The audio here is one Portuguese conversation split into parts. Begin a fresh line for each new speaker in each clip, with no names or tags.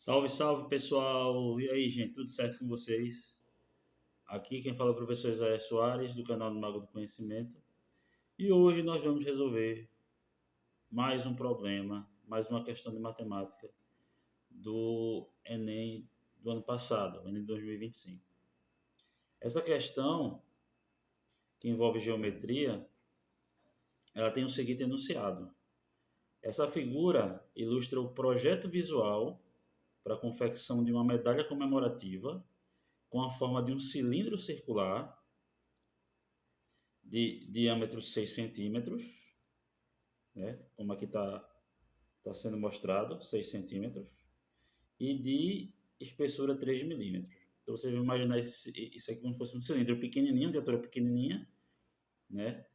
Salve, salve pessoal! E aí, gente, tudo certo com vocês? Aqui quem fala é o professor Isaías Soares, do canal do Mago do Conhecimento. E hoje nós vamos resolver mais um problema, mais uma questão de matemática do Enem do ano passado, o Enem 2025. Essa questão, que envolve geometria, ela tem o seguinte enunciado. Essa figura ilustra o projeto visual para a confecção de uma medalha comemorativa com a forma de um cilindro circular de diâmetro 6 centímetros, né? Como aqui tá sendo mostrado, 6 centímetros, e de espessura 3 milímetros. Então, vocês vão imaginar isso aqui como se fosse um cilindro pequenininho, de altura pequenininha, né?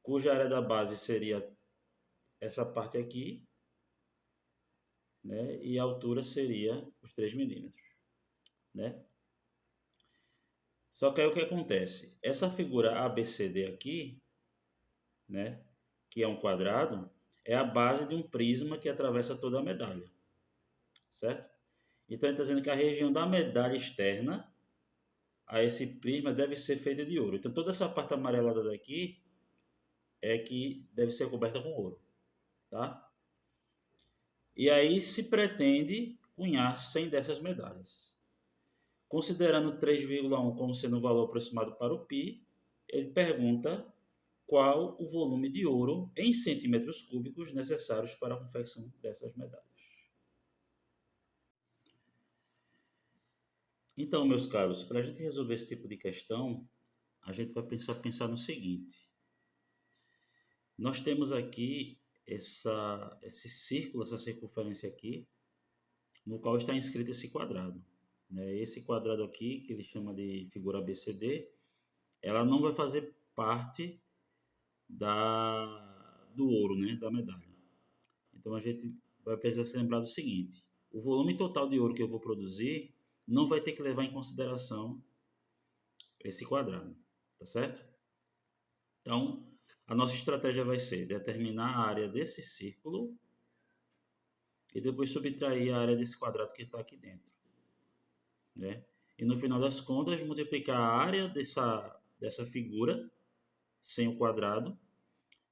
Cuja área da base seria essa parte aqui, né? E a altura seria os 3 milímetros, né? Só que aí o que acontece? Essa figura ABCD aqui, né, que é um quadrado, é a base de um prisma que atravessa toda a medalha, certo? Então ele está dizendo que a região da medalha externa a esse prisma deve ser feita de ouro. Então toda essa parte amarelada daqui é que deve ser coberta com ouro, tá? E aí se pretende cunhar 100 dessas medalhas. Considerando 3,1 como sendo um valor aproximado para o π, ele pergunta qual o volume de ouro em centímetros cúbicos necessários para a confecção dessas medalhas. Então, meus caros, para a gente resolver esse tipo de questão, a gente vai pensar no seguinte. Nós temos aqui esse círculo, essa circunferência aqui, no qual está inscrito esse quadrado. Esse quadrado aqui, que ele chama de figura ABCD, ela não vai fazer parte do ouro, né, da medalha. Então a gente vai precisar se lembrar do seguinte: o volume total de ouro que eu vou produzir não vai ter que levar em consideração esse quadrado, tá certo? Então a nossa estratégia vai ser determinar a área desse círculo e depois subtrair a área desse quadrado que está aqui dentro, né? E no final das contas multiplicar a área dessa figura sem o quadrado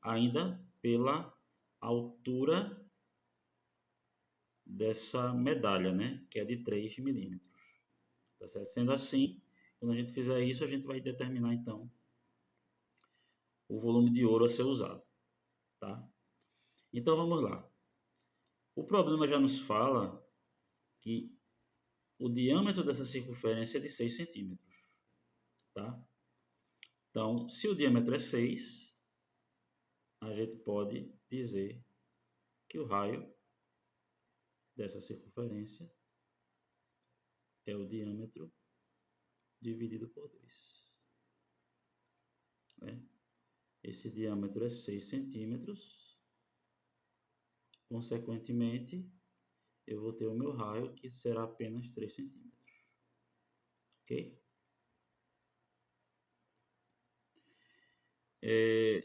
ainda pela altura dessa medalha, né? Que é de 3 milímetros. Tá certo? Sendo assim, quando a gente fizer isso, a gente vai determinar então o volume de ouro a ser usado, tá? Então vamos lá. O problema já nos fala que o diâmetro dessa circunferência é de 6 centímetros, tá? Então, se o diâmetro é 6, a gente pode dizer que o raio dessa circunferência é o diâmetro dividido por 2. Né? Esse diâmetro é 6 centímetros. Consequentemente, eu vou ter o meu raio, que será apenas 3 centímetros. Ok?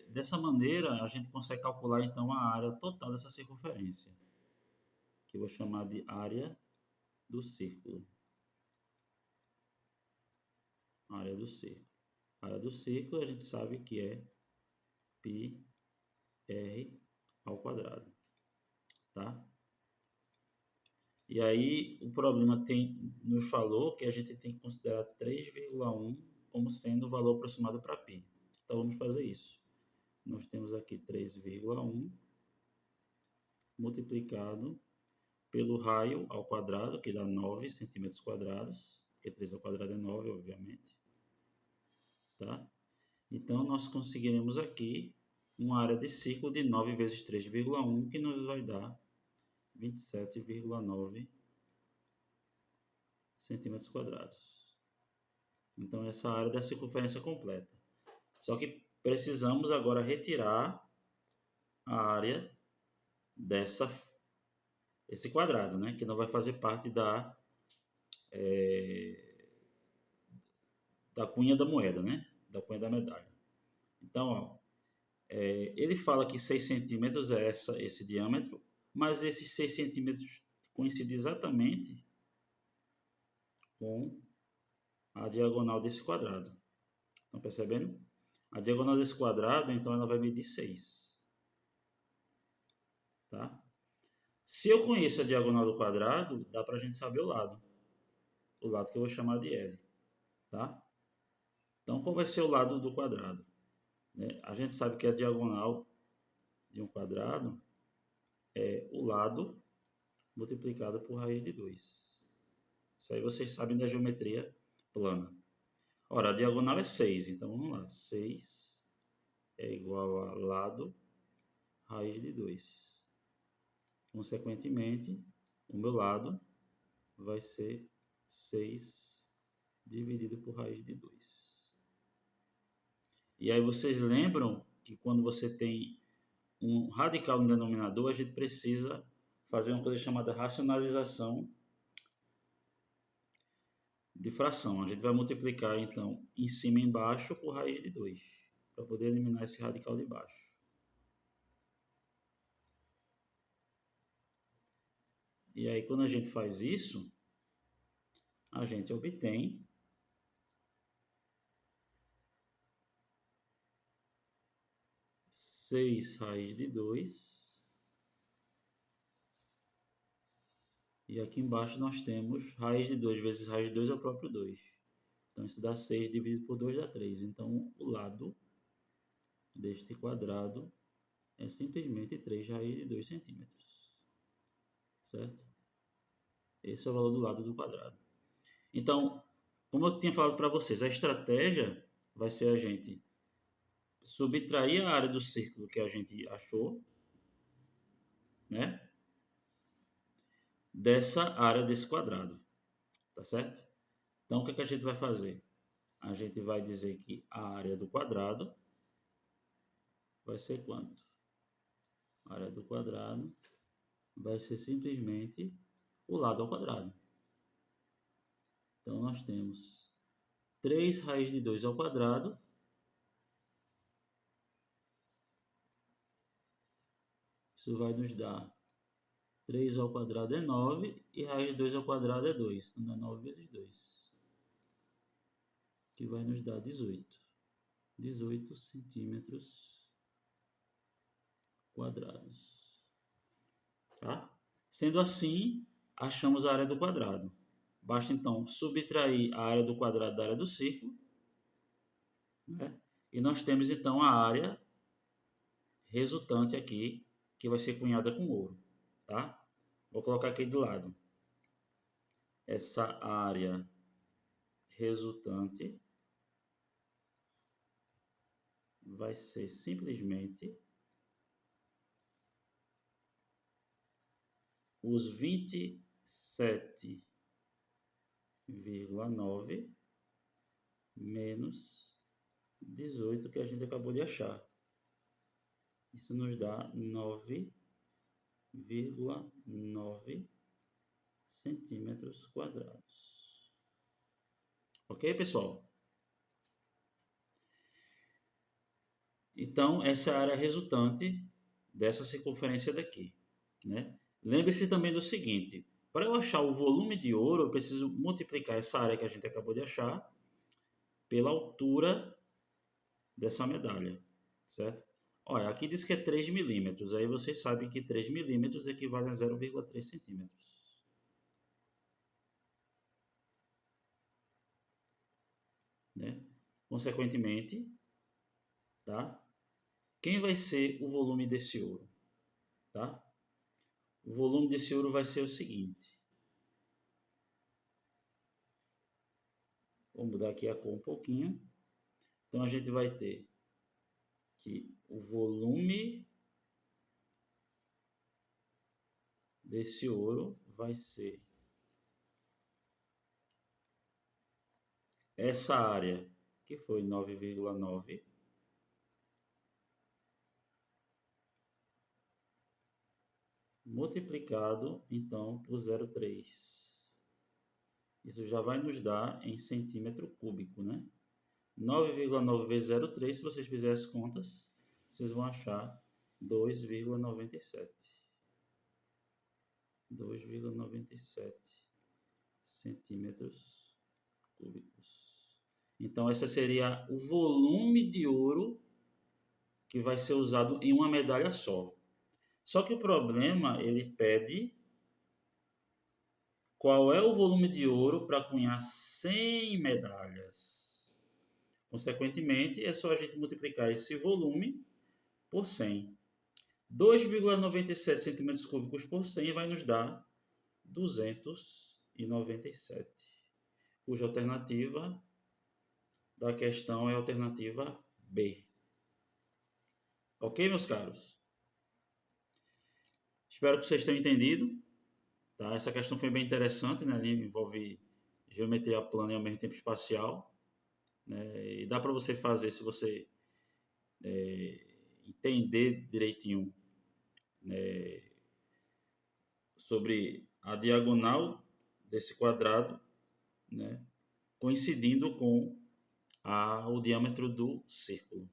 Dessa maneira, a gente consegue calcular, então, a área total dessa circunferência, que eu vou chamar de área do círculo. Área do círculo. A área do círculo, a gente sabe que é πr ao quadrado. Tá? E aí o problema nos falou que a gente tem que considerar 3,1 como sendo o valor aproximado para π. Então vamos fazer isso. Nós temos aqui 3,1 multiplicado pelo raio ao quadrado, que dá 9 centímetros quadrados, porque 3 ao quadrado é 9, obviamente. Tá? Então nós conseguiremos aqui uma área de círculo de 9 vezes 3,1, que nos vai dar 27,9 centímetros quadrados. Então, essa é a área da circunferência completa. Só que precisamos agora retirar a área esse quadrado, né? Que não vai fazer parte da cunha da moeda, né? Da cunha da medalha. Então, ó, ele fala que 6 centímetros é esse diâmetro, mas esses 6 centímetros coincidem exatamente com a diagonal desse quadrado. Estão percebendo? A diagonal desse quadrado, então, ela vai medir 6. Tá? Se eu conheço a diagonal do quadrado, dá para a gente saber o lado. O lado que eu vou chamar de L. Tá? Então, qual vai ser o lado do quadrado? Né? A gente sabe que a diagonal de um quadrado é o lado multiplicado por raiz de 2. Isso aí vocês sabem da geometria plana. Ora, a diagonal é 6, então vamos lá. 6 é igual a lado raiz de 2. Consequentemente, o meu lado vai ser 6 dividido por raiz de 2. E aí vocês lembram que quando você tem um radical no denominador, a gente precisa fazer uma coisa chamada racionalização de fração. A gente vai multiplicar, então, em cima e embaixo por raiz de 2, para poder eliminar esse radical de baixo. E aí, quando a gente faz isso, a gente obtém seis raiz de 2. E aqui embaixo nós temos raiz de 2 vezes raiz de 2 é o próprio 2. Então, isso dá 6 dividido por 2 dá 3. Então, o lado deste quadrado é simplesmente 3 raiz de 2 centímetros. Certo? Esse é o valor do lado do quadrado. Então, como eu tinha falado para vocês, a estratégia vai ser a gente subtrair a área do círculo que a gente achou, né, dessa área desse quadrado, tá certo? Então, o que a gente vai fazer? A gente vai dizer que a área do quadrado vai ser quanto? A área do quadrado vai ser simplesmente o lado ao quadrado. Então, nós temos 3 raiz de 2 ao quadrado isso vai nos dar 3 ao quadrado é 9 e raiz de 2 ao quadrado é 2. Então dá 9 vezes 2. Que vai nos dar 18. 18 centímetros quadrados. Tá? Sendo assim, achamos a área do quadrado. Basta então subtrair a área do quadrado da área do círculo. Né? E nós temos então a área resultante aqui, que vai ser cunhada com ouro. Tá? Vou colocar aqui do lado. Essa área resultante vai ser simplesmente os 27,9 menos 18 que a gente acabou de achar. Isso nos dá 9,9 centímetros quadrados. Ok, pessoal? Então, essa é a área resultante dessa circunferência daqui, né? Lembre-se também do seguinte, para eu achar o volume de ouro, eu preciso multiplicar essa área que a gente acabou de achar pela altura dessa medalha, certo? Olha, aqui diz que é 3 milímetros, aí vocês sabem que 3 milímetros equivale a 0,3 centímetros. Né? Consequentemente, tá? Quem vai ser o volume desse ouro? Tá? O volume desse ouro vai ser o seguinte. Vou mudar aqui a cor um pouquinho. Então, a gente vai ter que o volume desse ouro vai ser essa área, que foi 9,9, multiplicado, então, por 0,3. Isso já vai nos dar em centímetro cúbico, né? 9,9 vezes 0,3, se vocês fizerem as contas, vocês vão achar 2,97. 2,97 centímetros cúbicos. Então, esse seria o volume de ouro que vai ser usado em uma medalha só. Só que o problema, ele pede qual é o volume de ouro para cunhar 100 medalhas. Consequentemente, é só a gente multiplicar esse volume por 100. 2,97 centímetros cúbicos por 100 vai nos dar 297, cuja alternativa da questão é a alternativa B. Ok, meus caros? Espero que vocês tenham entendido. Tá? Essa questão foi bem interessante, né? Ali envolve geometria plana e ao mesmo tempo espacial. Né? E dá para você fazer se você entender direitinho, né, sobre a diagonal desse quadrado, né, coincidindo com o diâmetro do círculo.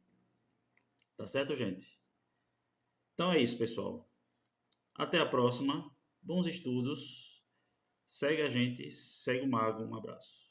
Tá certo, gente? Então é isso, pessoal. Até a próxima. Bons estudos. Segue a gente, segue o Mago. Um abraço.